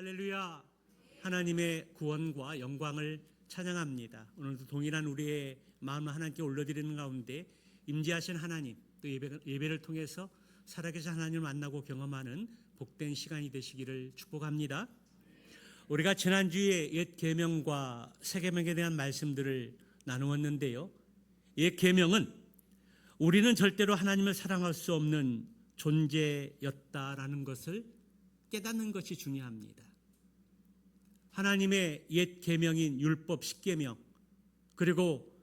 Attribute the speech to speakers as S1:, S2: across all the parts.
S1: 할렐루야. 하나님의 구원과 영광을 찬양합니다. 오늘도 동일한 우리의 마음을 하나님께 올려드리는 가운데 임재하신 하나님, 또 예배를 통해서 살아계신 하나님을 만나고 경험하는 복된 시간이 되시기를 축복합니다. 우리가 지난주에 옛 계명과 새 계명에 대한 말씀들을 나누었는데요, 옛 계명은 우리는 절대로 하나님을 사랑할 수 없는 존재였다라는 것을 깨닫는 것이 중요합니다. 하나님의 옛 계명인 율법 10계명, 그리고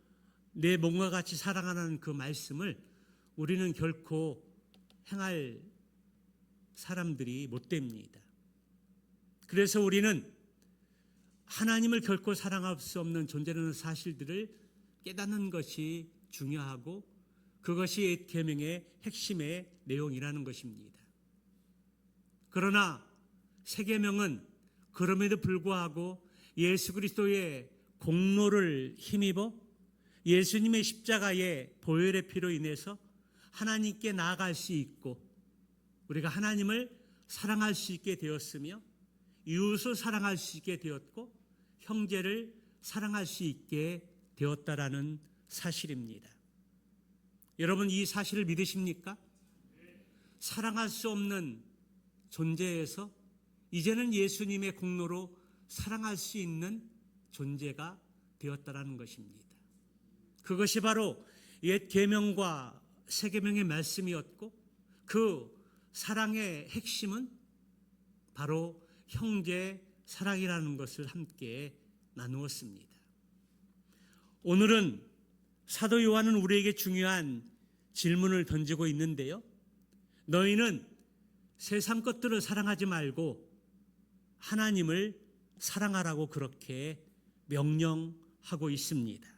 S1: 내 몸과 같이 사랑하는 그 말씀을 우리는 결코 행할 사람들이 못 됩니다. 그래서 우리는 하나님을 결코 사랑할 수 없는 존재라는 사실들을 깨닫는 것이 중요하고, 그것이 옛 계명의 핵심의 내용이라는 것입니다. 그러나 새 계명은 그럼에도 불구하고 예수 그리스도의 공로를 힘입어 예수님의 십자가의 보혈의 피로 인해서 하나님께 나아갈 수 있고, 우리가 하나님을 사랑할 수 있게 되었으며 이웃을 사랑할 수 있게 되었고 형제를 사랑할 수 있게 되었다라는 사실입니다. 여러분, 이 사실을 믿으십니까? 사랑할 수 없는 존재에서 이제는 예수님의 공로로 사랑할 수 있는 존재가 되었다라는 것입니다. 그것이 바로 옛 계명과 새 계명의 말씀이었고, 그 사랑의 핵심은 바로 형제 사랑이라는 것을 함께 나누었습니다. 오늘은 사도 요한은 우리에게 중요한 질문을 던지고 있는데요, 너희는 세상 것들을 사랑하지 말고 하나님을 사랑하라고 그렇게 명령하고 있습니다.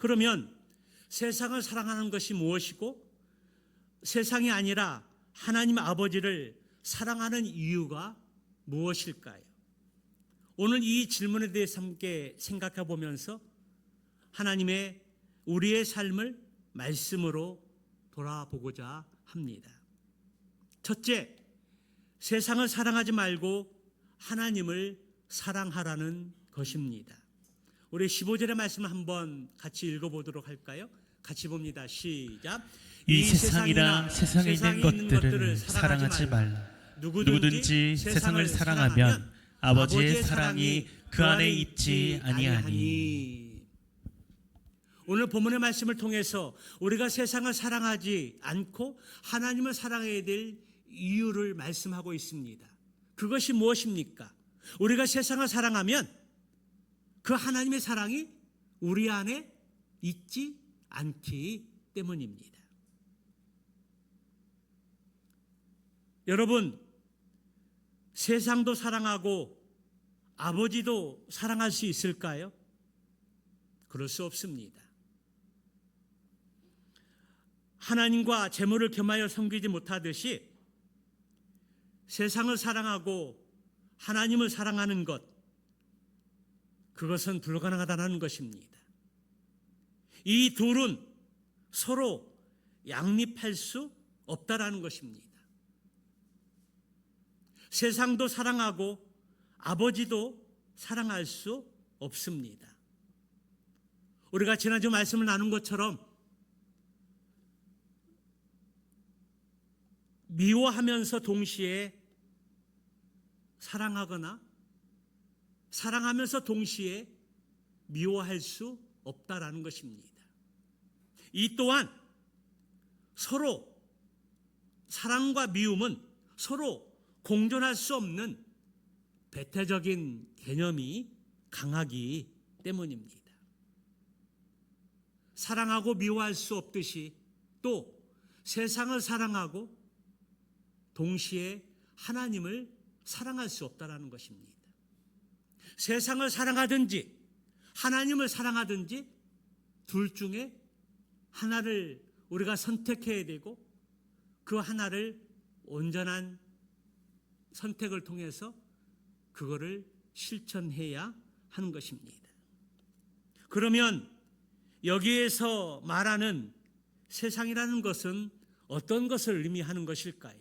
S1: 그러면 세상을 사랑하는 것이 무엇이고, 세상이 아니라 하나님 아버지를 사랑하는 이유가 무엇일까요? 오늘 이 질문에 대해서 함께 생각해 보면서 하나님의 우리의 삶을 말씀으로 돌아보고자 합니다. 첫째, 세상을 사랑하지 말고 하나님을 사랑하라는 것입니다. 우리 15절의 말씀을 한번 같이 읽어보도록 할까요? 같이 봅니다. 시작.
S2: 이 세상이나 세상에 있는 것들을 사랑하지 말라. 누구든지 세상을 사랑하면 아버지의 사랑이 그 안에 있지 아니하니.
S1: 오늘 본문의 말씀을 통해서 우리가 세상을 사랑하지 않고 하나님을 사랑해야 될 이유를 말씀하고 있습니다. 그것이 무엇입니까? 우리가 세상을 사랑하면 그 하나님의 사랑이 우리 안에 있지 않기 때문입니다. 여러분, 세상도 사랑하고 아버지도 사랑할 수 있을까요? 그럴 수 없습니다. 하나님과 재물을 겸하여 섬기지 못하듯이 세상을 사랑하고 하나님을 사랑하는 것, 그것은 불가능하다는 것입니다. 이 둘은 서로 양립할 수 없다라는 것입니다. 세상도 사랑하고 아버지도 사랑할 수 없습니다. 우리가 지난주 말씀을 나눈 것처럼 미워하면서 동시에 사랑하거나 사랑하면서 동시에 미워할 수 없다라는 것입니다. 이 또한 서로 사랑과 미움은 서로 공존할 수 없는 배타적인 개념이 강하기 때문입니다. 사랑하고 미워할 수 없듯이 또 세상을 사랑하고 동시에 하나님을 사랑할 수 없다라는 것입니다. 세상을 사랑하든지 하나님을 사랑하든지 둘 중에 하나를 우리가 선택해야 되고, 그 하나를 온전한 선택을 통해서 그거를 실천해야 하는 것입니다. 그러면 여기에서 말하는 세상이라는 것은 어떤 것을 의미하는 것일까요?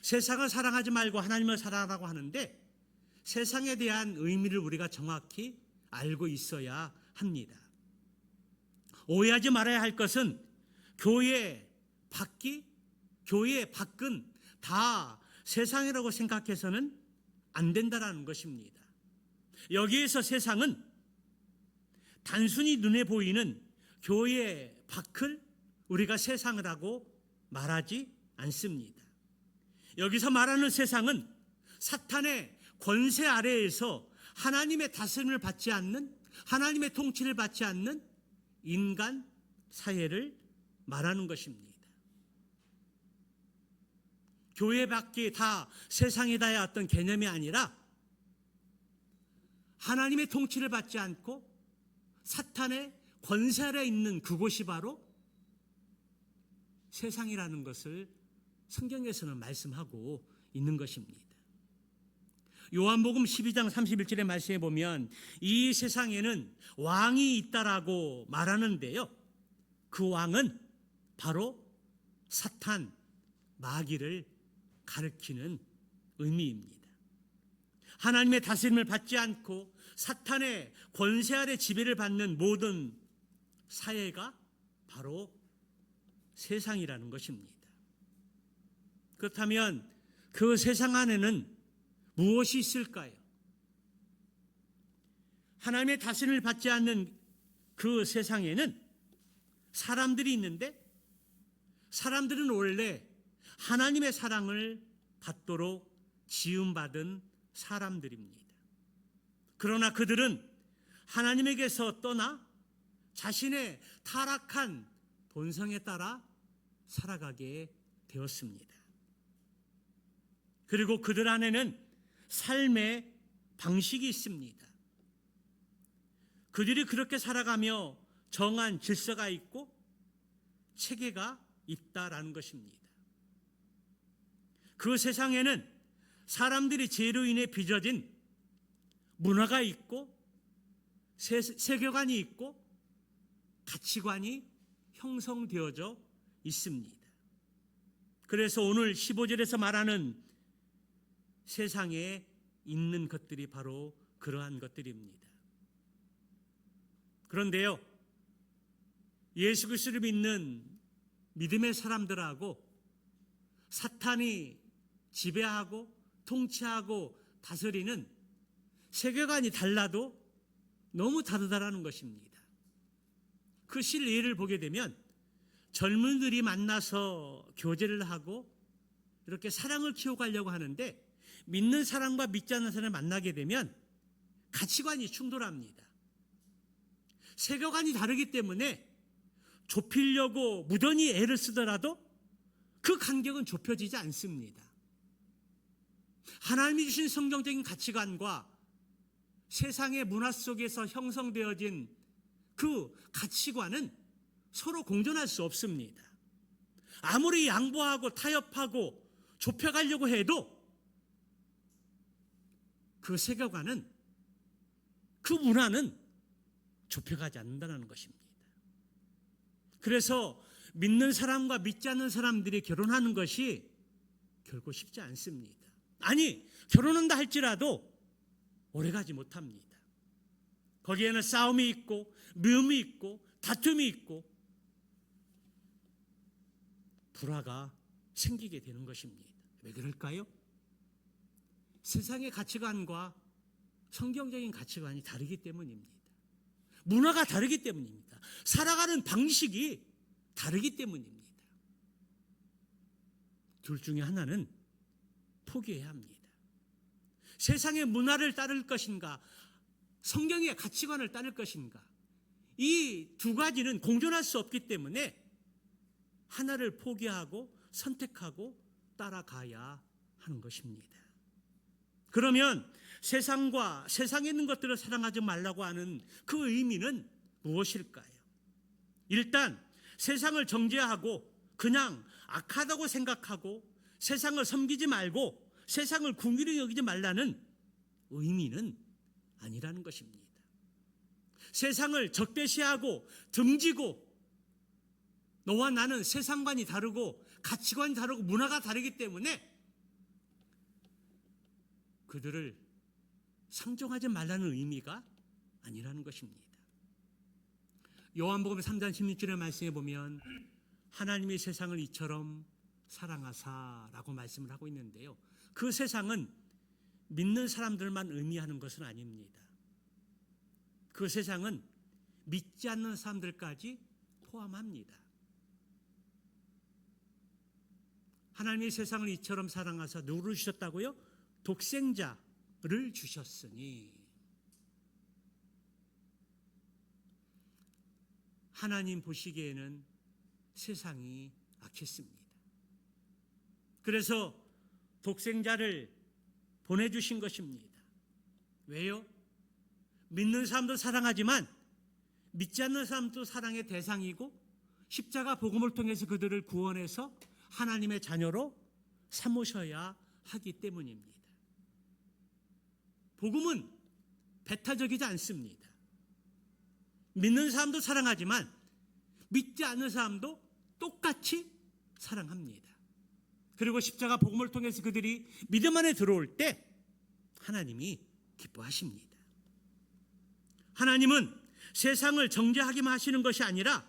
S1: 세상을 사랑하지 말고 하나님을 사랑하라고 하는데 세상에 대한 의미를 우리가 정확히 알고 있어야 합니다. 오해하지 말아야 할 것은 교회 밖은 다 세상이라고 생각해서는 안 된다라는 것입니다. 여기에서 세상은 단순히 눈에 보이는 교회 밖을 우리가 세상이라고 말하지 않습니다. 여기서 말하는 세상은 사탄의 권세 아래에서 하나님의 다스림을 받지 않는, 하나님의 통치를 받지 않는 인간 사회를 말하는 것입니다. 교회 밖이 다 세상이다의 어떤 개념이 아니라 하나님의 통치를 받지 않고 사탄의 권세 아래 있는 그곳이 바로 세상이라는 것을 성경에서는 말씀하고 있는 것입니다. 요한복음 12장 31절의 말씀에 보면 이 세상에는 왕이 있다라고 말하는데요, 그 왕은 바로 사탄, 마귀를 가리키는 의미입니다. 하나님의 다스림을 받지 않고 사탄의 권세 아래 지배를 받는 모든 사회가 바로 세상이라는 것입니다. 그렇다면 그 세상 안에는 무엇이 있을까요? 하나님의 다스림을 받지 않는 그 세상에는 사람들이 있는데, 사람들은 원래 하나님의 사랑을 받도록 지음받은 사람들입니다. 그러나 그들은 하나님에게서 떠나 자신의 타락한 본성에 따라 살아가게 되었습니다. 그리고 그들 안에는 삶의 방식이 있습니다. 그들이 그렇게 살아가며 정한 질서가 있고 체계가 있다라는 것입니다. 그 세상에는 사람들이 죄로 인해 빚어진 문화가 있고 세계관이 있고 가치관이 형성되어져 있습니다. 그래서 오늘 15절에서 말하는 세상에 있는 것들이 바로 그러한 것들입니다. 그런데요, 예수 그리스도를 믿는 믿음의 사람들하고 사탄이 지배하고 통치하고 다스리는 세계관이 달라도 너무 다르다라는 것입니다. 그 실예를 보게 되면 젊은이들이 만나서 교제를 하고 이렇게 사랑을 키워가려고 하는데 믿는 사람과 믿지 않는 사람을 만나게 되면 가치관이 충돌합니다. 세계관이 다르기 때문에 좁히려고 무던히 애를 쓰더라도 그 간격은 좁혀지지 않습니다. 하나님이 주신 성경적인 가치관과 세상의 문화 속에서 형성되어진 그 가치관은 서로 공존할 수 없습니다. 아무리 양보하고 타협하고 좁혀가려고 해도 그 세계관은, 그 문화는 좁혀가지 않는다는 것입니다. 그래서 믿는 사람과 믿지 않는 사람들이 결혼하는 것이 결코 쉽지 않습니다. 아니, 결혼한다 할지라도 오래가지 못합니다. 거기에는 싸움이 있고 미움이 있고 다툼이 있고 불화가 생기게 되는 것입니다. 왜 그럴까요? 세상의 가치관과 성경적인 가치관이 다르기 때문입니다. 문화가 다르기 때문입니다. 살아가는 방식이 다르기 때문입니다. 둘 중에 하나는 포기해야 합니다. 세상의 문화를 따를 것인가, 성경의 가치관을 따를 것인가, 이 두 가지는 공존할 수 없기 때문에 하나를 포기하고 선택하고 따라가야 하는 것입니다. 그러면 세상과 세상에 있는 것들을 사랑하지 말라고 하는 그 의미는 무엇일까요? 일단 세상을 정죄하고 그냥 악하다고 생각하고 세상을 섬기지 말고 세상을 궁휼히 여기지 말라는 의미는 아니라는 것입니다. 세상을 적대시하고 등지고 너와 나는 세상관이 다르고 가치관이 다르고 문화가 다르기 때문에 그들을 상종하지 말라는 의미가 아니라는 것입니다. 요한복음 3장 16절의 말씀에 보면 하나님이 세상을 이처럼 사랑하사라고 말씀을 하고 있는데요. 그 세상은 믿는 사람들만 의미하는 것은 아닙니다. 그 세상은 믿지 않는 사람들까지 포함합니다. 하나님이 세상을 이처럼 사랑하사 누구를 주셨다고요? 독생자를 주셨으니. 하나님 보시기에는 세상이 악했습니다. 그래서 독생자를 보내주신 것입니다. 왜요? 믿는 사람도 사랑하지만 믿지 않는 사람도 사랑의 대상이고 십자가 복음을 통해서 그들을 구원해서 하나님의 자녀로 삼으셔야 하기 때문입니다. 복음은 배타적이지 않습니다. 믿는 사람도 사랑하지만 믿지 않는 사람도 똑같이 사랑합니다. 그리고 십자가 복음을 통해서 그들이 믿음 안에 들어올 때 하나님이 기뻐하십니다. 하나님은 세상을 정죄하기만 하시는 것이 아니라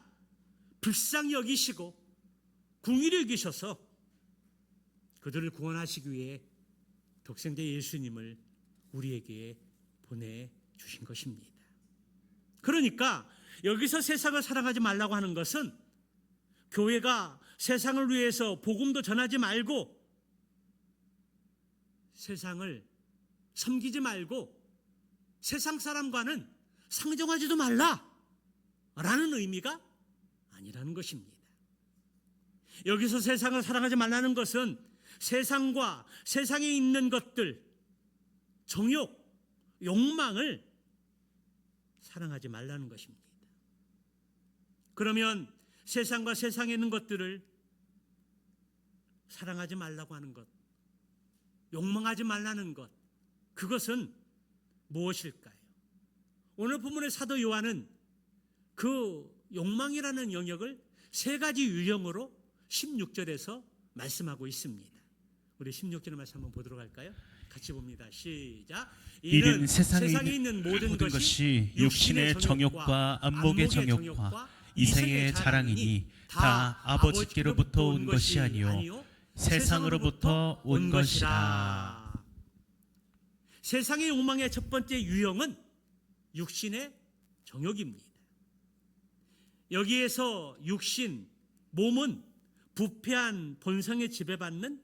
S1: 불쌍히 여기시고 궁일을 여기셔서 그들을 구원하시기 위해 독생자 예수님을 우리에게 보내주신 것입니다. 그러니까 여기서 세상을 사랑하지 말라고 하는 것은 교회가 세상을 위해서 복음도 전하지 말고 세상을 섬기지 말고 세상 사람과는 상종하지도 말라라는 의미가 아니라는 것입니다. 여기서 세상을 사랑하지 말라는 것은 세상과 세상에 있는 것들, 정욕, 욕망을 사랑하지 말라는 것입니다. 그러면 세상과 세상에 있는 것들을 사랑하지 말라고 하는 것, 욕망하지 말라는 것, 그것은 무엇일까요? 오늘 본문의 사도 요한은 그 욕망이라는 영역을 세 가지 유형으로 16절에서 말씀하고 있습니다. 우리 16절의 말씀 한번 보도록 할까요? 같이 봅니다. 시작.
S2: 이는 세상에 있는 모든 것이 육신의 정욕과 안목의 정욕과 이생의 자랑이니 다 아버지께로부터 온 것이 아니요 세상으로부터 온 것이라.
S1: 세상의 욕망의 첫 번째 유형은 육신의 정욕입니다. 여기에서 육신, 몸은 부패한 본성에 지배받는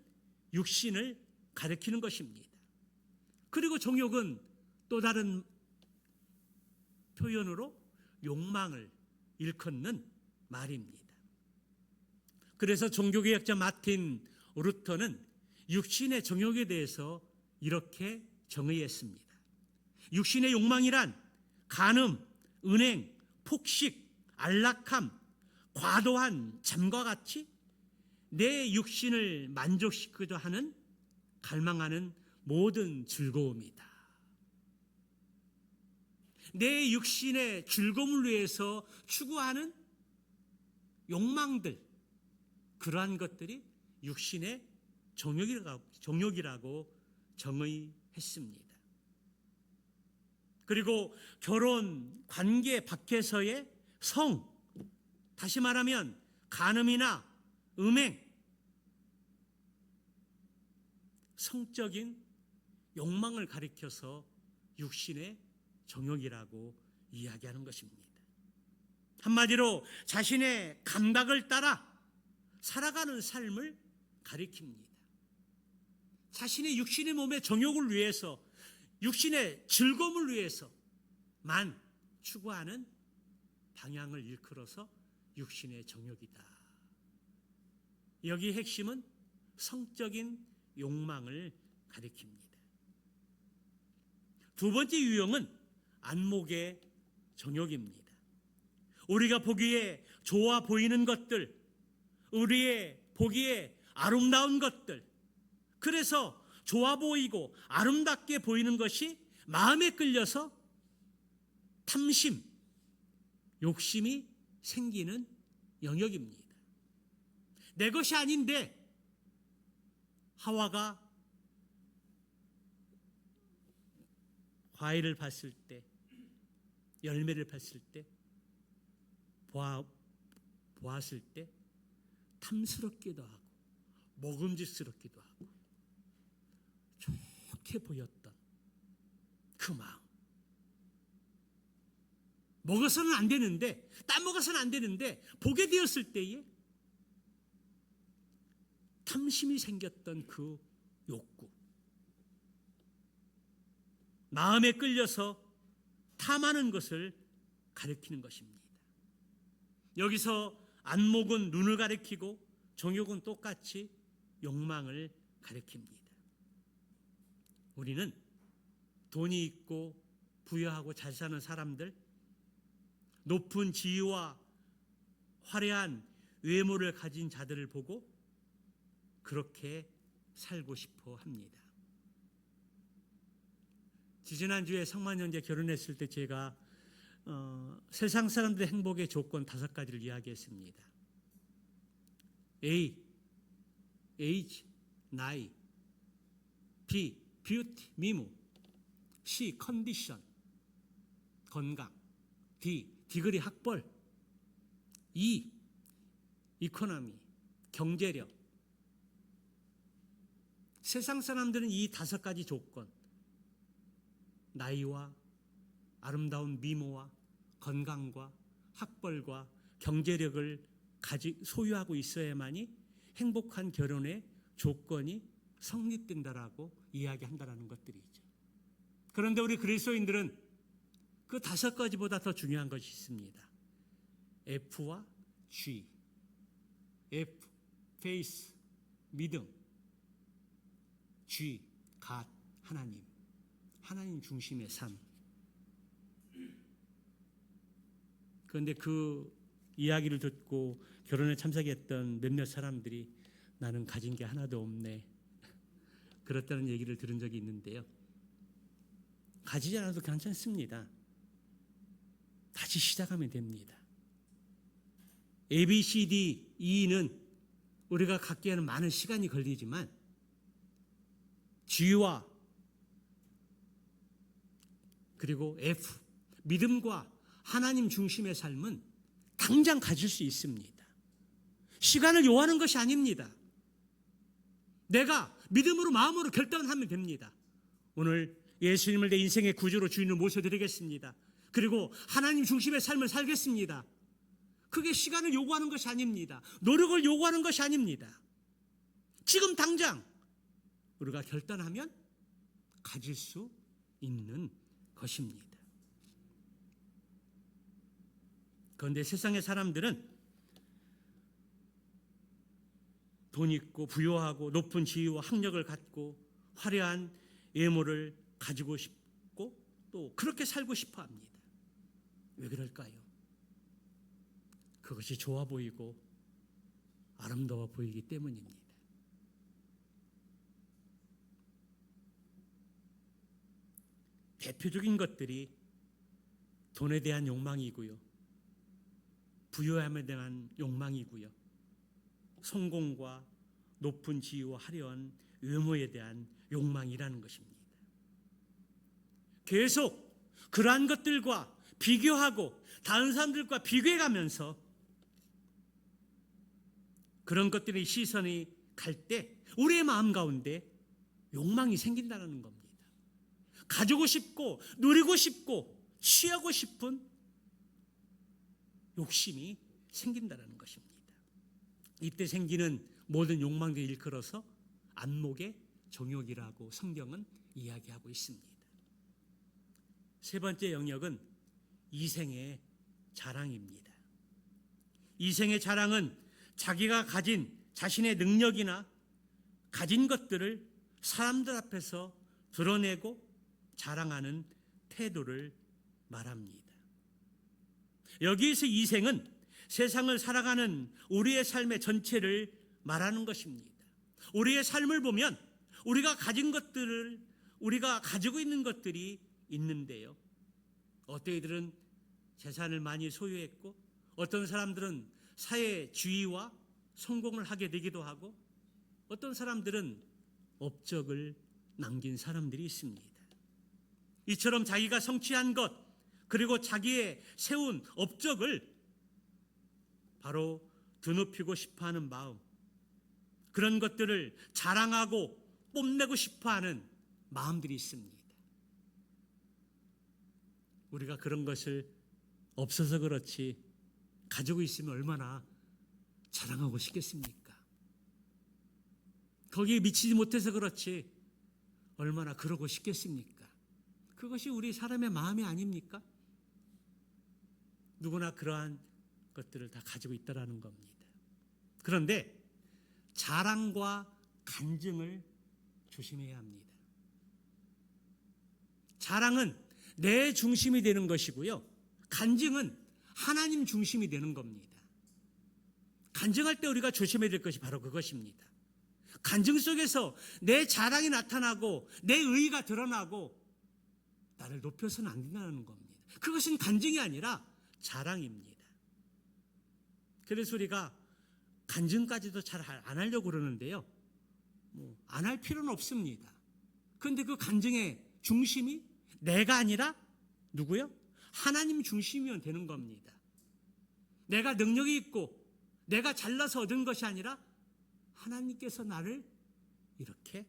S1: 육신을 가리키는 것입니다. 그리고 정욕은 또 다른 표현으로 욕망을 일컫는 말입니다. 그래서 종교개혁자 마틴 루터는 육신의 정욕에 대해서 이렇게 정의했습니다. 육신의 욕망이란 간음, 은행, 폭식, 안락함, 과도한 잠과 같이 내 육신을 만족시키려 하는 갈망하는 모든 즐거움이다. 내 육신의 즐거움을 위해서 추구하는 욕망들, 그러한 것들이 육신의 정욕이라고 정의했습니다. 그리고 결혼 관계 밖에서의 성, 다시 말하면 간음이나 음행, 성적인 욕망을 가리켜서 육신의 정욕이라고 이야기하는 것입니다. 한마디로 자신의 감각을 따라 살아가는 삶을 가리킵니다. 자신의 육신의 몸의 정욕을 위해서, 육신의 즐거움을 위해서만 추구하는 방향을 일컬어서 육신의 정욕이다. 여기 핵심은 성적인 욕망을 가리킵니다. 두 번째 유형은 안목의 정욕입니다. 우리가 보기에 좋아 보이는 것들, 우리의 보기에 아름다운 것들, 그래서 좋아 보이고 아름답게 보이는 것이 마음에 끌려서 탐심, 욕심이 생기는 영역입니다. 내 것이 아닌데 하와가 과일을 봤을 때, 열매를 봤을 때, 보았을 때 탐스럽기도 하고 먹음직스럽기도 하고 좋게 보였던 그 마음. 먹어서는 안 되는데, 따먹어서는 안 되는데 보게 되었을 때에 탐심이 생겼던 그 욕구, 마음에 끌려서 탐하는 것을 가리키는 것입니다. 여기서 안목은 눈을 가리키고 정욕은 똑같이 욕망을 가리킵니다. 우리는 돈이 있고 부유하고 잘 사는 사람들, 높은 지위와 화려한 외모를 가진 자들을 보고 그렇게 살고 싶어 합니다. 지지난주에 성만형제 결혼했을 때 제가 세상 사람들의 행복의 조건 5가지를 이야기했습니다. A, age, 나이. B, beauty, 미모. C, 컨디션, 건강. D, 디그리 학벌. E, 이코노미, 경제력. 세상 사람들은 이 5가지 조건, 나이와 아름다운 미모와 건강과 학벌과 경제력을 소유하고 있어야만이 행복한 결혼의 조건이 성립된다라고 이야기한다라는 것들이죠. 그런데 우리 그리스도인들은 그 5가지보다 더 중요한 것이 있습니다. F와 G. F, faith, 믿음. G, God, 하나님. 하나님 중심의 삶. 그런데 그 이야기를 듣고 결혼에 참석했던 몇몇 사람들이 나는 가진 게 하나도 없네, 그렇다는 얘기를 들은 적이 있는데요. 가지지 않아도 괜찮습니다. 다시 시작하면 됩니다. A, B, C, D, E는 우리가 갖기에는 많은 시간이 걸리지만 G와 그리고 F, 믿음과 하나님 중심의 삶은 당장 가질 수 있습니다. 시간을 요하는 것이 아닙니다. 내가 믿음으로 마음으로 결단하면 됩니다. 오늘 예수님을 내 인생의 구주로 주인으로 모셔드리겠습니다. 그리고 하나님 중심의 삶을 살겠습니다. 그게 시간을 요구하는 것이 아닙니다. 노력을 요구하는 것이 아닙니다. 지금 당장 우리가 결단하면 가질 수 있는 것입니다. 그런데 세상의 사람들은 돈 있고 부유하고 높은 지위와 학력을 갖고 화려한 외모를 가지고 싶고 또 그렇게 살고 싶어 합니다. 왜 그럴까요? 그것이 좋아 보이고 아름다워 보이기 때문입니다. 대표적인 것들이 돈에 대한 욕망이고요, 부유함에 대한 욕망이고요, 성공과 높은 지위와 화려한 외모에 대한 욕망이라는 것입니다. 계속 그러한 것들과 비교하고 다른 사람들과 비교해가면서 그런 것들의 시선이 갈 때 우리의 마음 가운데 욕망이 생긴다는 겁니다. 가지고 싶고 누리고 싶고 취하고 싶은 욕심이 생긴다는 것입니다. 이때 생기는 모든 욕망들을 일컬어서 안목의 정욕이라고 성경은 이야기하고 있습니다. 세 번째 영역은 이생의 자랑입니다. 이생의 자랑은 자기가 가진 자신의 능력이나 가진 것들을 사람들 앞에서 드러내고 자랑하는 태도를 말합니다. 여기에서 이생은 세상을 살아가는 우리의 삶의 전체를 말하는 것입니다. 우리의 삶을 보면 우리가 가진 것들을, 우리가 가지고 있는 것들이 있는데요, 어떤 이들은 재산을 많이 소유했고 어떤 사람들은 사회 지위와 성공을 하게 되기도 하고 어떤 사람들은 업적을 남긴 사람들이 있습니다. 이처럼 자기가 성취한 것, 그리고 자기의 세운 업적을 바로 드높이고 싶어하는 마음, 그런 것들을 자랑하고 뽐내고 싶어하는 마음들이 있습니다. 우리가 그런 것을 없어서 그렇지 가지고 있으면 얼마나 자랑하고 싶겠습니까? 거기에 미치지 못해서 그렇지 얼마나 그러고 싶겠습니까? 그것이 우리 사람의 마음이 아닙니까? 누구나 그러한 것들을 다 가지고 있다라는 겁니다. 그런데 자랑과 간증을 조심해야 합니다. 자랑은 내 중심이 되는 것이고요, 간증은 하나님 중심이 되는 겁니다. 간증할 때 우리가 조심해야 될 것이 바로 그것입니다. 간증 속에서 내 자랑이 나타나고 내 의의가 드러나고 나를 높여서는 안 된다는 겁니다. 그것은 간증이 아니라 자랑입니다. 그래서 우리가 간증까지도 잘 안 하려고 그러는데요, 안 할 필요는 없습니다. 그런데 그 간증의 중심이 내가 아니라 누구요? 하나님 중심이면 되는 겁니다. 내가 능력이 있고 내가 잘나서 얻은 것이 아니라 하나님께서 나를 이렇게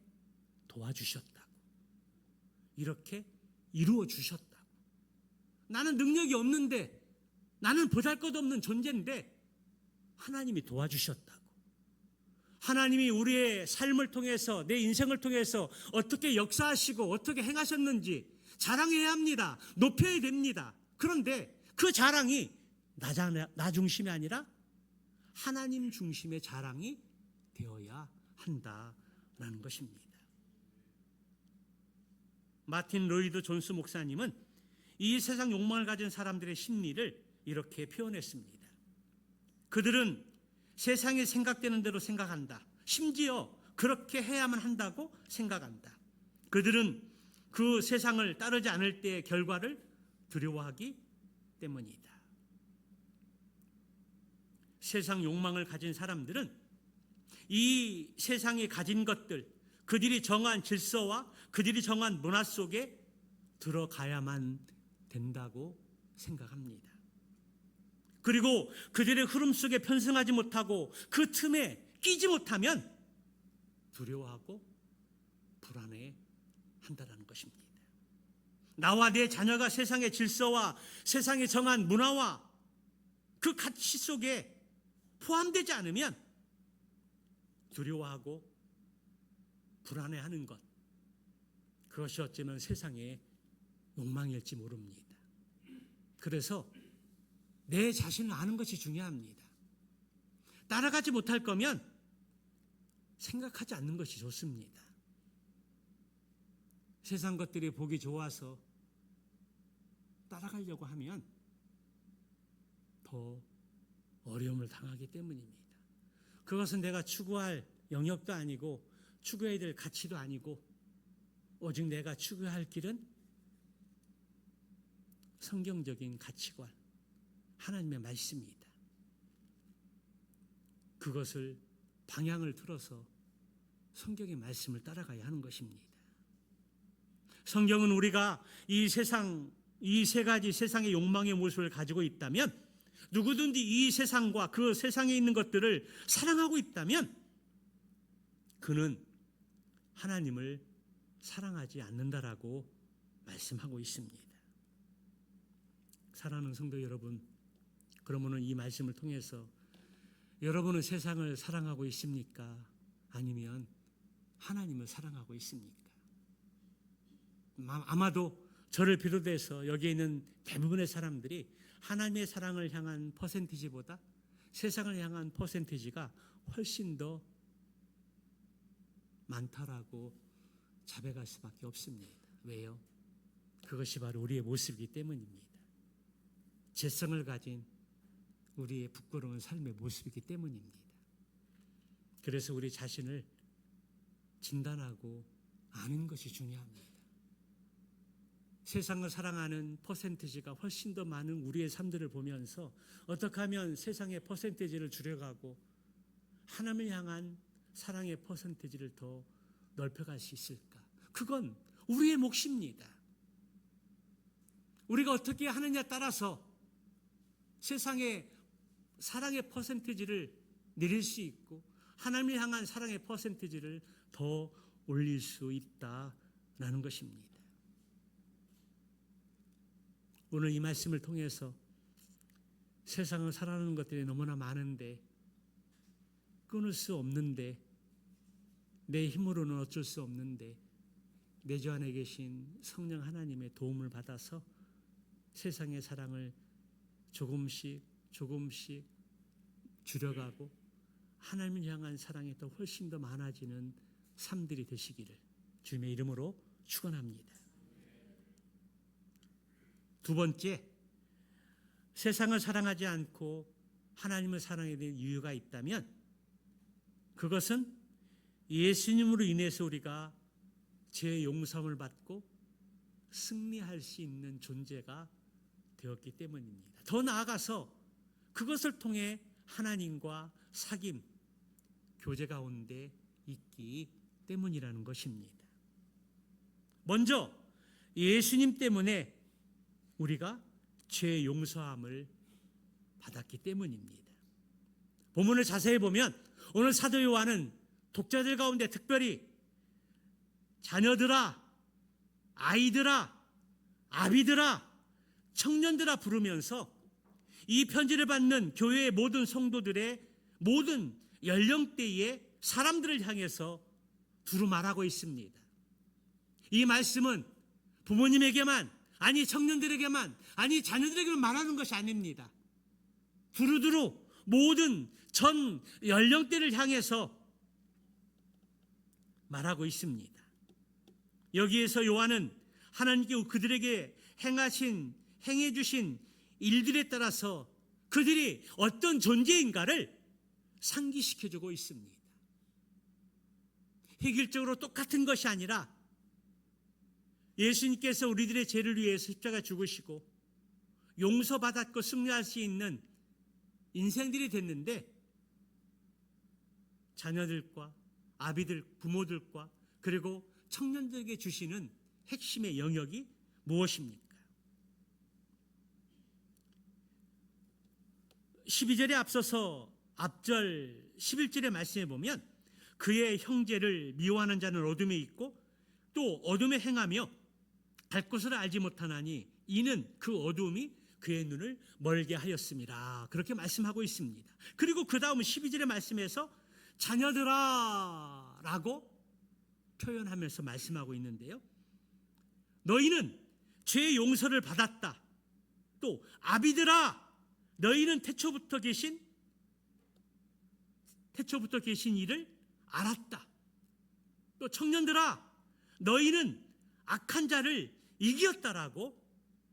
S1: 도와주셨다고, 이렇게 이루어 주셨다고. 나는 능력이 없는데, 나는 보잘것없는 존재인데 하나님이 도와주셨다고. 하나님이 우리의 삶을 통해서, 내 인생을 통해서 어떻게 역사하시고 어떻게 행하셨는지 자랑해야 합니다. 높여야 됩니다. 그런데 그 자랑이 나 중심이 아니라 하나님 중심의 자랑이 되어야 한다라는 것입니다. 마틴 로이드 존스 목사님은 이 세상 욕망을 가진 사람들의 심리를 이렇게 표현했습니다. 그들은 세상이 생각되는 대로 생각한다. 심지어 그렇게 해야만 한다고 생각한다. 그들은 그 세상을 따르지 않을 때의 결과를 두려워하기 때문이다. 세상 욕망을 가진 사람들은 이 세상이 가진 것들, 그들이 정한 질서와 그들이 정한 문화 속에 들어가야만 된다고 생각합니다. 그리고 그들의 흐름 속에 편승하지 못하고 그 틈에 끼지 못하면 두려워하고 불안해 한다는 것입니다. 나와 내 자녀가 세상의 질서와 세상이 정한 문화와 그 가치 속에 포함되지 않으면 두려워하고 불안해하는 것, 그것이 어쩌면 세상의 욕망일지 모릅니다. 그래서 내 자신을 아는 것이 중요합니다. 따라가지 못할 거면 생각하지 않는 것이 좋습니다. 세상 것들이 보기 좋아서 따라가려고 하면 더 어려움을 당하기 때문입니다. 그것은 내가 추구할 영역도 아니고 추구해야 될 가치도 아니고, 오직 내가 추구할 길은 성경적인 가치관, 하나님의 말씀이다. 그것을 방향을 틀어서 성경의 말씀을 따라가야 하는 것입니다. 성경은 우리가 이 세상, 이 세 가지 세상의 욕망의 모습을 가지고 있다면, 누구든지 이 세상과 그 세상에 있는 것들을 사랑하고 있다면 그는 하나님을 사랑하지 않는다라고 말씀하고 있습니다. 사랑하는 성도 여러분, 그러면 이 말씀을 통해서 여러분은 세상을 사랑하고 있습니까? 아니면 하나님을 사랑하고 있습니까? 아마도 저를 비롯해서 여기에 있는 대부분의 사람들이 하나님의 사랑을 향한 퍼센티지보다 세상을 향한 퍼센티지가 훨씬 더 많다라고 자백할 수밖에 없습니다. 왜요? 그것이 바로 우리의 모습이기 때문입니다. 재성을 가진 우리의 부끄러운 삶의 모습이기 때문입니다. 그래서 우리 자신을 진단하고 아는 것이 중요합니다. 세상을 사랑하는 퍼센티지가 훨씬 더 많은 우리의 삶들을 보면서 어떻게 하면 세상의 퍼센티지를 줄여가고 하나님을 향한 사랑의 퍼센티지를 더 넓혀갈 수 있을까? 그건 우리의 몫입니다. 우리가 어떻게 하느냐에 따라서 세상의 사랑의 퍼센티지를 내릴 수 있고 하나님을 향한 사랑의 퍼센티지를 더 올릴 수 있다라는 것입니다. 오늘 이 말씀을 통해서 세상을 살아가는 것들이 너무나 많은데 끊을 수 없는데 내 힘으로는 어쩔 수 없는데 내 주 안에 계신 성령 하나님의 도움을 받아서 세상의 사랑을 조금씩 줄여가고 하나님을 향한 사랑이 더 훨씬 더 많아지는 삶들이 되시기를 주님의 이름으로 축원합니다. 두 번째, 세상을 사랑하지 않고 하나님을 사랑해야 될 이유가 있다면 그것은 예수님으로 인해서 우리가 죄 용서함을 받고 승리할 수 있는 존재가 되었기 때문입니다. 더 나아가서 그것을 통해 하나님과 사귐, 교제 가운데 있기 때문이라는 것입니다. 먼저 예수님 때문에 우리가 죄 용서함을 받았기 때문입니다. 본문을 자세히 보면 오늘 사도 요한은 독자들 가운데 특별히 자녀들아, 아이들아, 아비들아, 청년들아 부르면서 이 편지를 받는 교회의 모든 성도들의 모든 연령대의 사람들을 향해서 두루 말하고 있습니다. 이 말씀은 부모님에게만, 아니 청년들에게만, 아니 자녀들에게만 말하는 것이 아닙니다. 두루두루 모든 전 연령대를 향해서 말하고 있습니다. 여기에서 요한은 하나님께 그들에게 행해 주신 일들에 따라서 그들이 어떤 존재인가를 상기시켜주고 있습니다. 획일적으로 똑같은 것이 아니라 예수님께서 우리들의 죄를 위해서 십자가 죽으시고 용서받았고 승리할 수 있는 인생들이 됐는데 자녀들과 아비들, 부모들과 그리고 청년들에게 주시는 핵심의 영역이 무엇입니까? 12절에 앞서서 앞절 11절의 말씀에 보면 그의 형제를 미워하는 자는 어둠에 있고 또 어둠에 행하며 갈 곳을 알지 못하나니 이는 그 어둠이 그의 눈을 멀게 하였습니다. 그렇게 말씀하고 있습니다. 그리고 그 다음 12절의 말씀에서 자녀들아 라고 표현하면서 말씀하고 있는데요. 너희는 죄의 용서를 받았다. 또 아비들아 너희는 태초부터 계신 일을 알았다. 또 청년들아 너희는 악한 자를 이겼다라고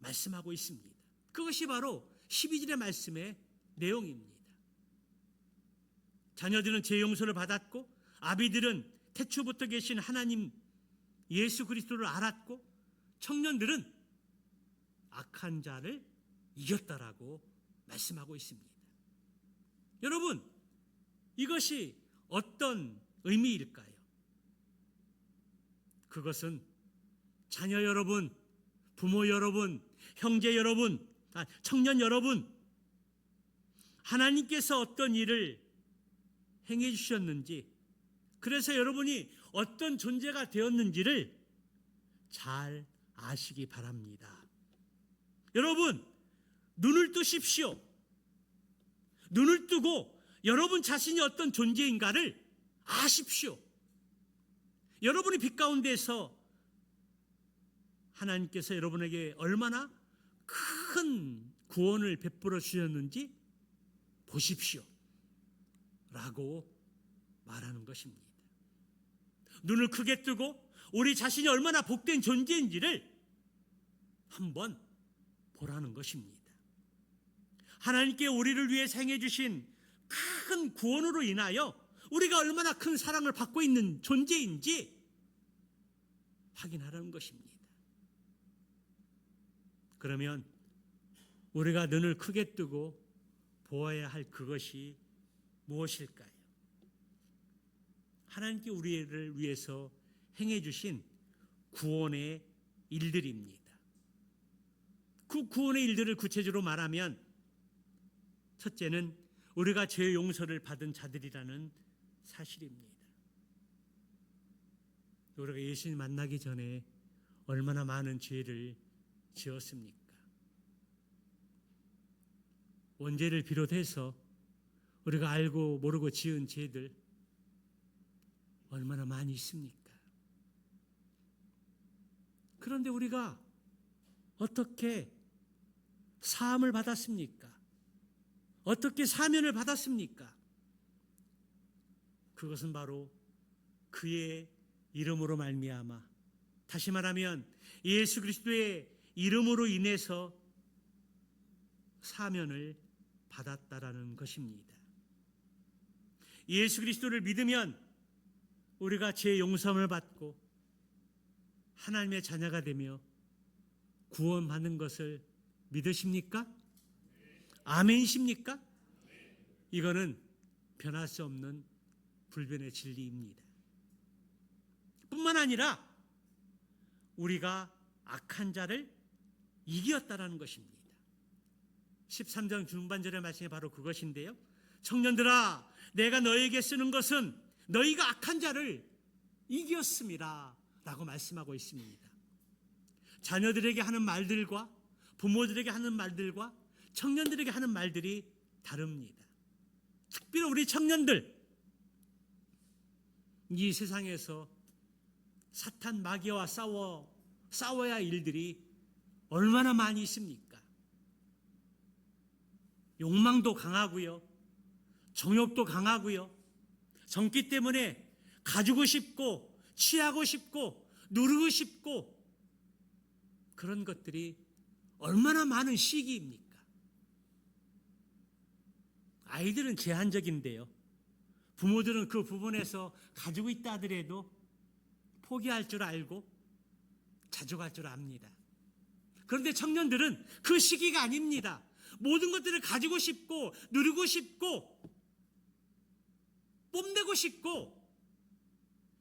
S1: 말씀하고 있습니다. 그것이 바로 12절의 말씀의 내용입니다. 자녀들은 죄 용서를 받았고 아비들은 태초부터 계신 하나님 예수 그리스도를 알았고 청년들은 악한 자를 이겼다라고 말씀하고 있습니다. 여러분, 이것이 어떤 의미일까요? 그것은 자녀 여러분, 부모 여러분, 형제 여러분, 청년 여러분, 하나님께서 어떤 일을 행해 주셨는지, 그래서 여러분이 어떤 존재가 되었는지를 잘 아시기 바랍니다. 여러분, 눈을 뜨십시오. 눈을 뜨고 여러분 자신이 어떤 존재인가를 아십시오. 여러분이 빛 가운데서 하나님께서 여러분에게 얼마나 큰 구원을 베풀어 주셨는지 보십시오 라고 말하는 것입니다. 눈을 크게 뜨고 우리 자신이 얼마나 복된 존재인지를 한번 보라는 것입니다. 하나님께 우리를 위해 행해 주신 큰 구원으로 인하여 우리가 얼마나 큰 사랑을 받고 있는 존재인지 확인하라는 것입니다. 그러면 우리가 눈을 크게 뜨고 보아야 할 그것이 무엇일까요? 하나님께 우리를 위해서 행해 주신 구원의 일들입니다. 그 구원의 일들을 구체적으로 말하면 첫째는 우리가 죄 용서를 받은 자들이라는 사실입니다. 우리가 예수님 만나기 전에 얼마나 많은 죄를 지었습니까? 원죄를 비롯해서 우리가 알고 모르고 지은 죄들 얼마나 많이 있습니까? 그런데 우리가 어떻게 사함을 받았습니까? 어떻게 사면을 받았습니까? 그것은 바로 그의 이름으로 말미암아, 다시 말하면 예수 그리스도의 이름으로 인해서 사면을 받았다라는 것입니다. 예수 그리스도를 믿으면 우리가 죄 용서함을 받고 하나님의 자녀가 되며 구원받는 것을 믿으십니까? 아멘이십니까? 이거는 변할 수 없는 불변의 진리입니다. 뿐만 아니라 우리가 악한 자를 이겼다라는 것입니다. 13장 중반절의 말씀이 바로 그것인데요. 청년들아, 내가 너에게 쓰는 것은 너희가 악한 자를 이겼음이라 라고 말씀하고 있습니다. 자녀들에게 하는 말들과 부모들에게 하는 말들과 청년들에게 하는 말들이 다릅니다. 특별히 우리 청년들, 이 세상에서 사탄 마귀와 싸워야 할 일들이 얼마나 많이 있습니까? 욕망도 강하고요, 정욕도 강하고요, 정기 때문에 가지고 싶고 취하고 싶고 누르고 싶고 그런 것들이 얼마나 많은 시기입니까? 아이들은 제한적인데요, 부모들은 그 부분에서 가지고 있다 하더라도 포기할 줄 알고 자족할 줄 압니다. 그런데 청년들은 그 시기가 아닙니다. 모든 것들을 가지고 싶고 누리고 싶고 뽐내고 싶고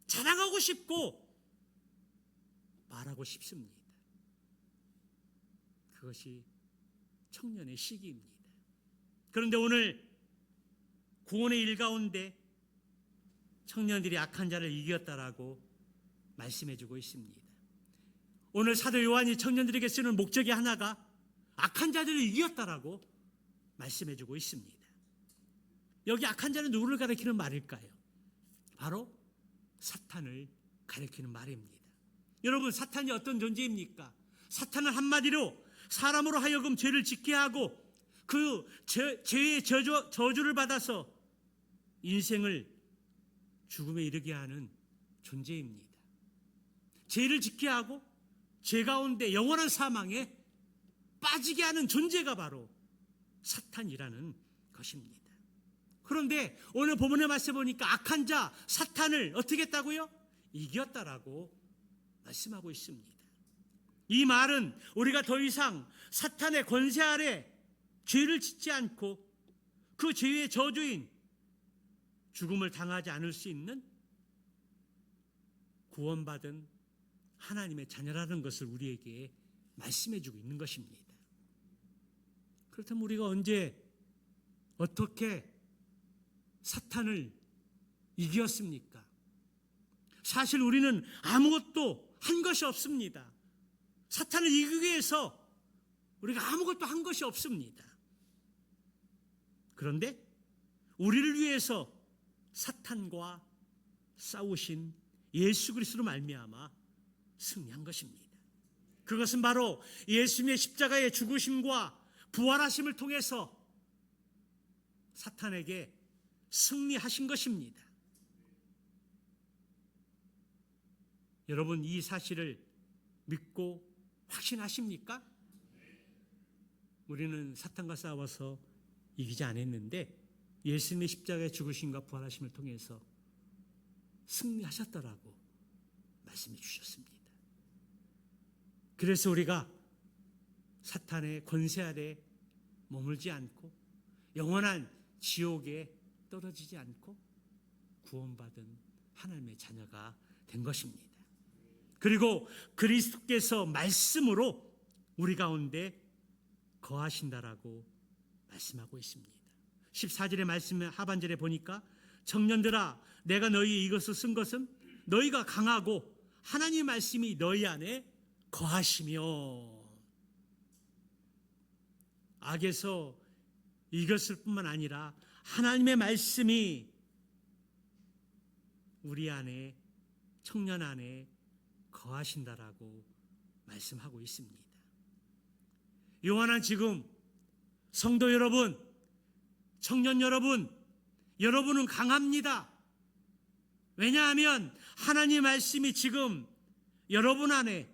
S1: 자랑하고 싶고 말하고 싶습니다. 그것이 청년의 시기입니다. 그런데 오늘 구원의 일 가운데 청년들이 악한 자를 이겼다라고 말씀해주고 있습니다. 오늘 사도 요한이 청년들에게 쓰는 목적이 하나가 악한 자들을 이겼다라고 말씀해주고 있습니다. 여기 악한 자는 누구를 가리키는 말일까요? 바로 사탄을 가리키는 말입니다. 여러분, 사탄이 어떤 존재입니까? 사탄은 한마디로 사람으로 하여금 죄를 짓게 하고 그 죄의 저주를 받아서 인생을 죽음에 이르게 하는 존재입니다. 죄를 짓게 하고 죄 가운데 영원한 사망에 빠지게 하는 존재가 바로 사탄이라는 것입니다. 그런데 오늘 본문의 말씀 보니까 악한 자 사탄을 어떻게 했다고요? 이겼다라고 말씀하고 있습니다. 이 말은 우리가 더 이상 사탄의 권세 아래 죄를 짓지 않고 그 죄의 저주인 죽음을 당하지 않을 수 있는 구원받은 하나님의 자녀라는 것을 우리에게 말씀해주고 있는 것입니다. 그렇다면 우리가 언제 어떻게 사탄을 이겼습니까? 사실 우리는 아무것도 한 것이 없습니다. 사탄을 이기기 위해서 우리가 아무것도 한 것이 없습니다. 그런데 우리를 위해서 사탄과 싸우신 예수 그리스도로 말미암아 승리한 것입니다. 그것은 바로 예수님의 십자가의 죽으심과 부활하심을 통해서 사탄에게 승리하신 것입니다. 여러분, 이 사실을 믿고 확신하십니까? 우리는 사탄과 싸워서 이기지 않았는데 예수님의 십자가의 죽으심과 부활하심을 통해서 승리하셨다라고 말씀해 주셨습니다. 그래서 우리가 사탄의 권세 아래 머물지 않고 영원한 지옥에 떨어지지 않고 구원받은 하나님의 자녀가 된 것입니다. 그리고 그리스도께서 말씀으로 우리 가운데 거하신다라고 말씀하고 있습니다. 14절의 말씀 하반절에 보니까 청년들아 내가 너희에 이것을 쓴 것은 너희가 강하고 하나님의 말씀이 너희 안에 거하시며, 악에서 이겼을 뿐만 아니라 하나님의 말씀이 우리 안에, 청년 안에 거하신다라고 말씀하고 있습니다. 요한은 지금 성도 여러분, 청년 여러분, 여러분은 강합니다. 왜냐하면 하나님의 말씀이 지금 여러분 안에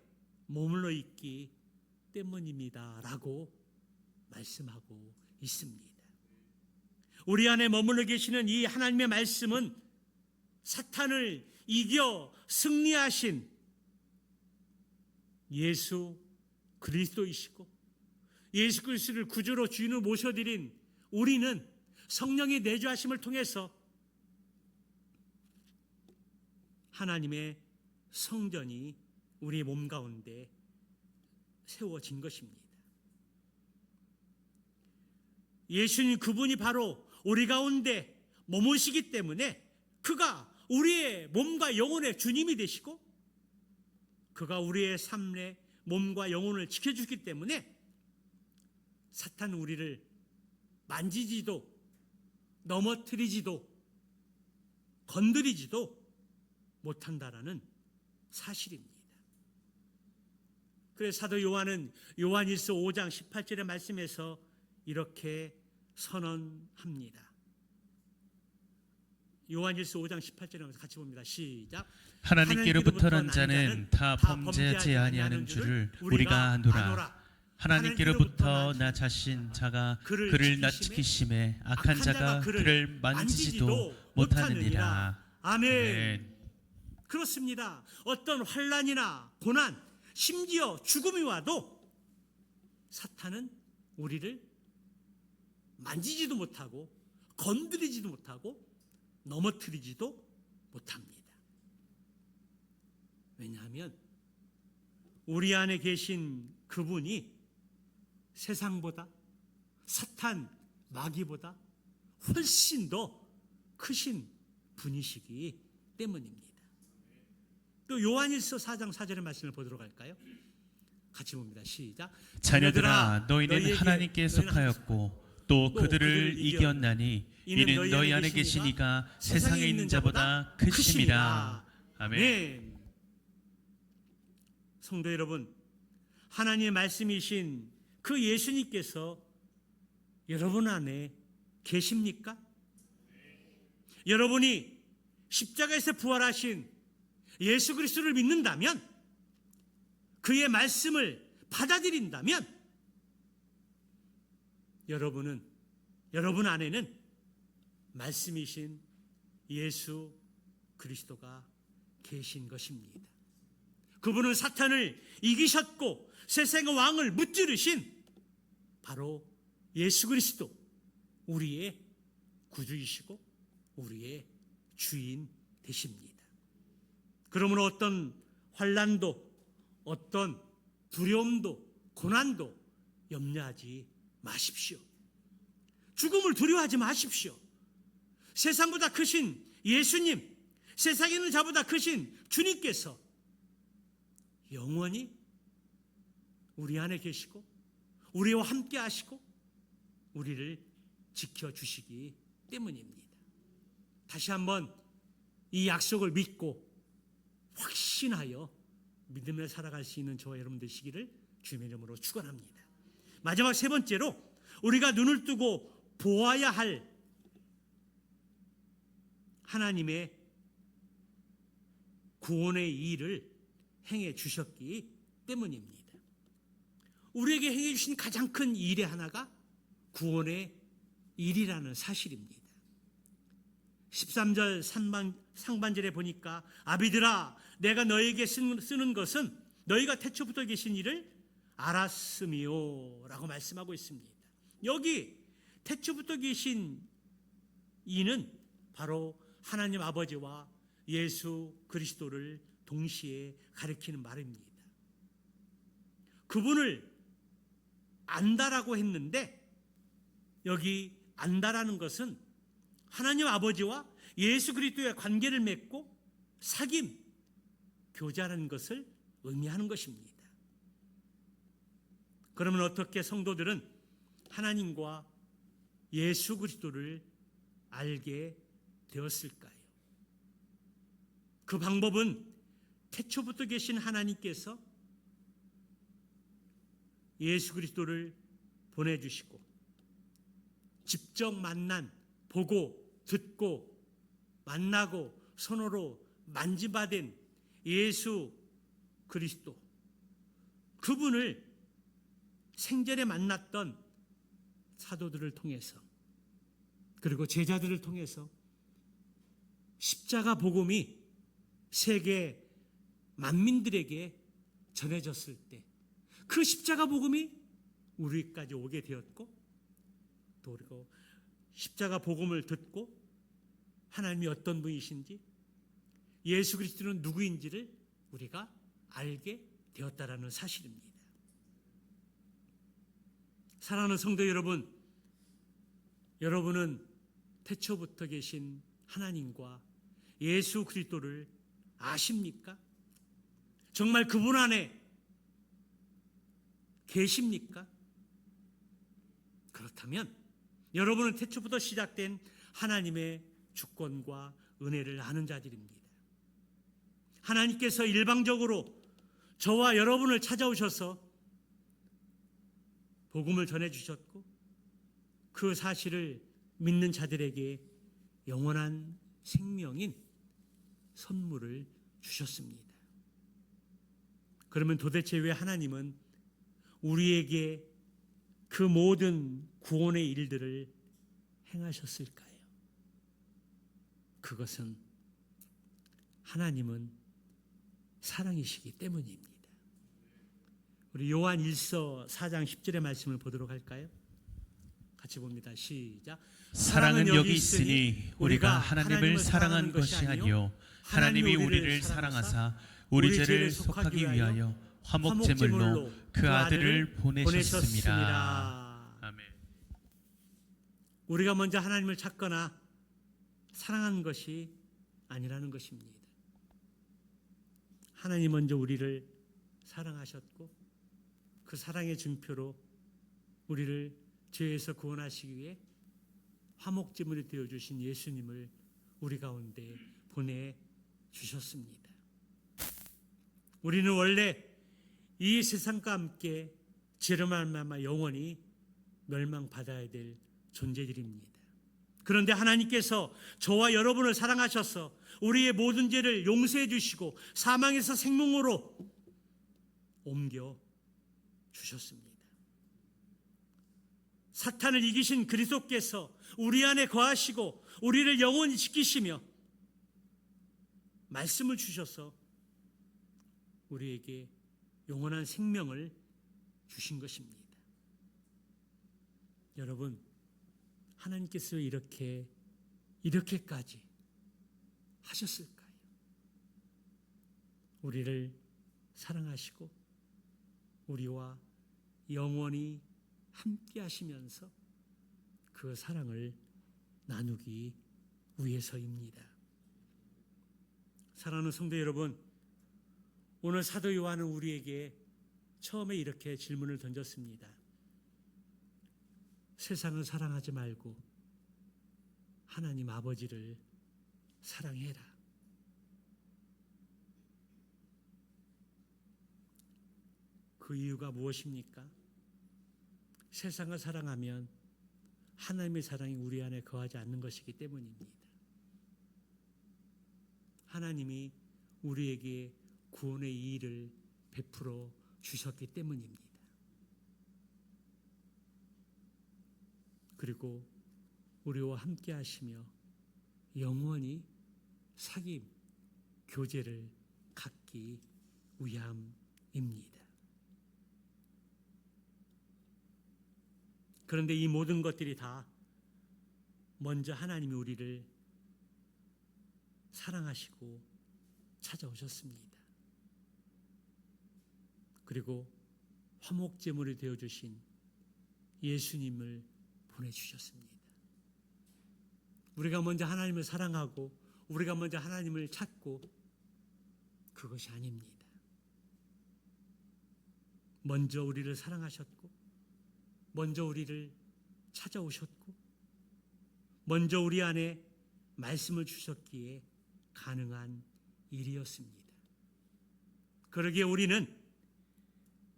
S1: 머물러 있기 때문입니다 라고 말씀하고 있습니다. 우리 안에 머물러 계시는 이 하나님의 말씀은 사탄을 이겨 승리하신 예수 그리스도이시고, 예수 그리스도를 구주로 주인으로 모셔드린 우리는 성령의 내주하심을 통해서 하나님의 성전이 우리의 몸 가운데 세워진 것입니다. 예수님 그분이 바로 우리 가운데 머무시기 때문에 그가 우리의 몸과 영혼의 주님이 되시고, 그가 우리의 삶의 몸과 영혼을 지켜주기 때문에 사탄은 우리를 만지지도 넘어뜨리지도 건드리지도 못한다라는 사실입니다. 그래서 사도 요한은 요한일서 5장 18절의 말씀에서 이렇게 선언합니다. 요한일서 5장 18절에 같이 봅니다. 시작.
S2: 하나님께로부터 난 자는 다 범죄하지 아니하는 줄을 우리가 아노라. 하나님께로부터 나 자신 자가 그를 낮추기심에 악한 자가 그를 만지지도 못하느니라.
S1: 아멘. 그렇습니다. 어떤 환난이나 고난, 심지어 죽음이 와도 사탄은 우리를 만지지도 못하고 건드리지도 못하고 넘어뜨리지도 못합니다. 왜냐하면 우리 안에 계신 그분이 세상보다, 사탄, 마귀보다 훨씬 더 크신 분이시기 때문입니다. 또 요한일서 4장 4절의 말씀을 보도록 할까요? 같이 봅니다. 시작.
S2: 자녀들아 너희는 하나님께 속하였고 또 그들을 이겼나니 이는 너희 안에 계신 이가 세상에 있는 자보다 크심이라. 아멘.
S1: 네. 성도 여러분, 하나님의 말씀이신 그 예수님께서 여러분 안에 계십니까? 여러분이 십자가에서 부활하신 예수 그리스도를 믿는다면, 그의 말씀을 받아들인다면 여러분 안에는 말씀이신 예수 그리스도가 계신 것입니다. 그분은 사탄을 이기셨고 세상의 왕을 무찌르신 바로 예수 그리스도, 우리의 구주이시고 우리의 주인 되십니다. 그러므로 어떤 환난도, 어떤 두려움도, 고난도 염려하지 마십시오. 죽음을 두려워하지 마십시오. 세상보다 크신 예수님, 세상에 있는 자보다 크신 주님께서 영원히 우리 안에 계시고 우리와 함께 하시고 우리를 지켜주시기 때문입니다. 다시 한번 이 약속을 믿고 확신하여 믿음을 살아갈 수 있는 저와 여러분 되시기를 주님의 이름으로 축원합니다. 마지막 세 번째로 우리가 눈을 뜨고 보아야 할 하나님의 구원의 일을 행해 주셨기 때문입니다. 우리에게 행해 주신 가장 큰 일의 하나가 구원의 일이라는 사실입니다. 13절 상반절에 보니까 아비들아 내가 너에게 쓰는 것은 너희가 태초부터 계신 일을 알았음이요 라고 말씀하고 있습니다. 여기 태초부터 계신 이는 바로 하나님 아버지와 예수 그리스도를 동시에 가리키는 말입니다. 그분을 안다라고 했는데 여기 안다라는 것은 하나님 아버지와 예수 그리스도의 관계를 맺고 사귐, 교제하는 것을 의미하는 것입니다. 그러면 어떻게 성도들은 하나님과 예수 그리스도를 알게 되었을까요? 그 방법은 태초부터 계신 하나님께서 예수 그리스도를 보내주시고 직접 만난, 보고, 듣고, 만나고, 손으로 만지받은 예수 그리스도, 그분을 생전에 만났던 사도들을 통해서, 그리고 제자들을 통해서 십자가 복음이 세계 만민들에게 전해졌을 때 그 십자가 복음이 우리까지 오게 되었고, 또 그리고 십자가 복음을 듣고 하나님이 어떤 분이신지, 예수 그리스도는 누구인지를 우리가 알게 되었다라는 사실입니다. 사랑하는 성도 여러분, 여러분은 태초부터 계신 하나님과 예수 그리스도를 아십니까? 정말 그분 안에 계십니까? 그렇다면 여러분은 태초부터 시작된 하나님의 주권과 은혜를 아는 자들입니다. 하나님께서 일방적으로 저와 여러분을 찾아오셔서 복음을 전해주셨고, 그 사실을 믿는 자들에게 영원한 생명인 선물을 주셨습니다. 그러면 도대체 왜 하나님은 우리에게 그 모든 구원의 일들을 행하셨을까요? 그것은 하나님은 사랑이시기 때문입니다. 우리 요한 1서 4장 10절의 말씀을 보도록 할까요? 같이 봅니다. 시작.
S2: 사랑은 여기 있으니 우리가 하나님을 사랑한 것이 아니요 하나님이 우리를 사랑하사 우리 죄를 속하기 위하여 화목제물로 그 아들을 보내셨습니다. 아멘.
S1: 우리가 먼저 하나님을 찾거나 사랑한 것이 아니라는 것입니다. 하나님 먼저 우리를 사랑하셨고, 그 사랑의 증표로 우리를 죄에서 구원하시기 위해 화목제물이 되어주신 예수님을 우리 가운데 보내주셨습니다. 우리는 원래 이 세상과 함께 죄로 말미암아 영원히 멸망받아야 될 존재들입니다. 그런데 하나님께서 저와 여러분을 사랑하셔서 우리의 모든 죄를 용서해 주시고 사망에서 생명으로 옮겨 주셨습니다. 사탄을 이기신 그리스도께서 우리 안에 거하시고 우리를 영원히 지키시며 말씀을 주셔서 우리에게 영원한 생명을 주신 것입니다. 여러분, 하나님께서 이렇게까지 하셨을까요? 우리를 사랑하시고 우리와 영원히 함께 하시면서 그 사랑을 나누기 위해서입니다. 사랑하는 성도 여러분, 오늘 사도 요한은 우리에게 처음에 이렇게 질문을 던졌습니다. 세상을 사랑하지 말고 하나님 아버지를 사랑해라. 그 이유가 무엇입니까? 세상을 사랑하면 하나님의 사랑이 우리 안에 거하지 않는 것이기 때문입니다. 하나님이 우리에게 구원의 이의를 베풀어 주셨기 때문입니다. 그리고 우리와 함께 하시며 영원히 사귐, 교제를 갖기 위함입니다. 그런데 이 모든 것들이 다 먼저 하나님이 우리를 사랑하시고 찾아오셨습니다. 그리고 화목제물이 되어주신 예수님을 보내주셨습니다. 우리가 먼저 하나님을 사랑하고 우리가 먼저 하나님을 찾고 그것이 아닙니다. 먼저 우리를 사랑하셨고 먼저 우리를 찾아오셨고 먼저 우리 안에 말씀을 주셨기에 가능한 일이었습니다. 그러기에 우리는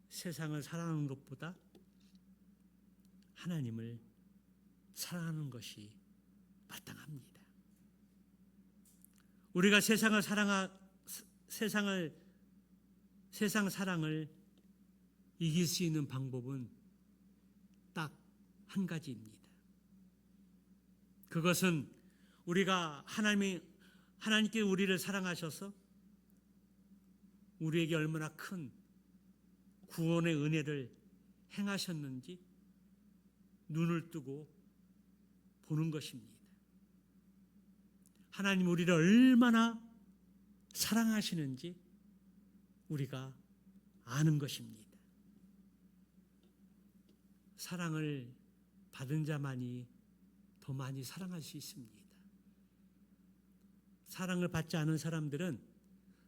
S1: 세상을 사랑하는 것보다 하나님을 사랑하는 것이 마땅합니다. 우리가 세상 사랑을 이길 수 있는 방법은 딱 한 가지입니다. 그것은 우리가 하나님께 우리를 사랑하셔서 우리에게 얼마나 큰 구원의 은혜를 행하셨는지 눈을 뜨고 보는 것입니다. 하나님 우리를 얼마나 사랑하시는지 우리가 아는 것입니다. 사랑을 받은 자만이 더 많이 사랑할 수 있습니다. 사랑을 받지 않은 사람들은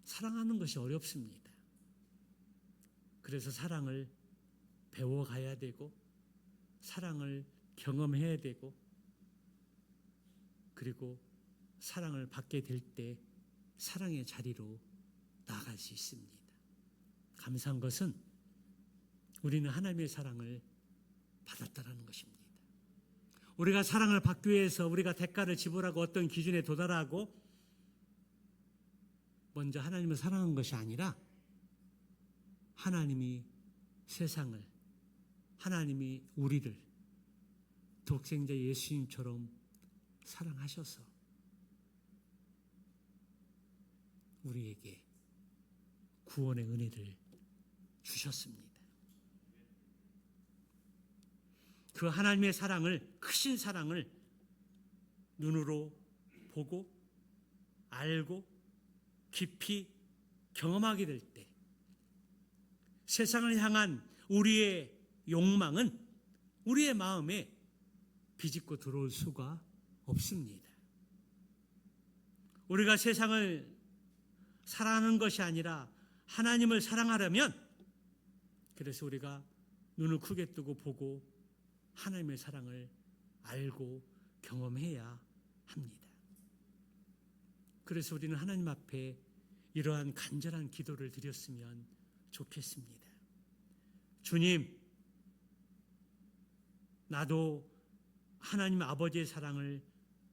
S1: 사랑하는 것이 어렵습니다. 그래서 사랑을 배워가야 되고 사랑을 경험해야 되고 그리고 사랑을 받게 될 때 사랑의 자리로 나아갈 수 있습니다. 감사한 것은 우리는 하나님의 사랑을 받았다라는 것입니다. 우리가 사랑을 받기 위해서 우리가 대가를 지불하고 어떤 기준에 도달하고 먼저 하나님을 사랑한 것이 아니라 하나님이 세상을 하나님이 우리를 독생자 예수님처럼 사랑하셔서 우리에게 구원의 은혜를 주셨습니다. 그 하나님의 사랑을 크신 사랑을 눈으로 보고 알고 깊이 경험하게 될 때 세상을 향한 우리의 욕망은 우리의 마음에 비집고 들어올 수가 없습니다. 우리가 세상을 사랑하는 것이 아니라 하나님을 사랑하려면 그래서 우리가 눈을 크게 뜨고 보고 하나님의 사랑을 알고 경험해야 합니다. 그래서 우리는 하나님 앞에 이러한 간절한 기도를 드렸으면 좋겠습니다. 주님, 나도 하나님 아버지의 사랑을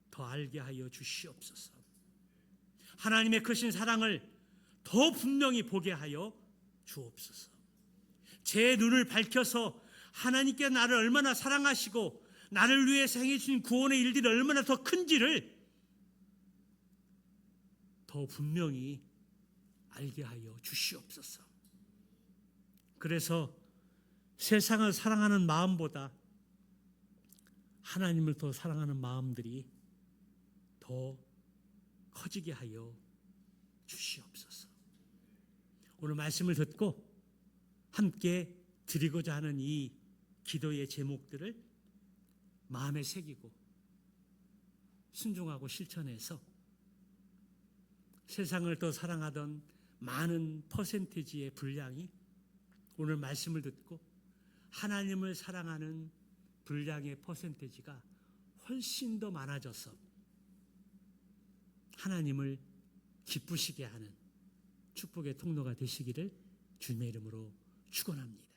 S1: 더 알게 하여 주시옵소서. 하나님의 크신 사랑을 더 분명히 보게 하여 주옵소서. 제 눈을 밝혀서 하나님께 나를 얼마나 사랑하시고 나를 위해서 행해주신 구원의 일들이 얼마나 더 큰지를 더 분명히 알게 하여 주시옵소서. 그래서 세상을 사랑하는 마음보다 하나님을 더 사랑하는 마음들이 더 커지게 하여 주시옵소서. 오늘 말씀을 듣고 함께 드리고자 하는 이 기도의 제목들을 마음에 새기고 순종하고 실천해서 세상을 더 사랑하던 많은 퍼센티지의 분량이 오늘 말씀을 듣고 하나님을 사랑하는 분량의 퍼센티지가 훨씬 더 많아져서 하나님을 기쁘시게 하는 축복의 통로가 되시기를 주님의 이름으로 축원합니다.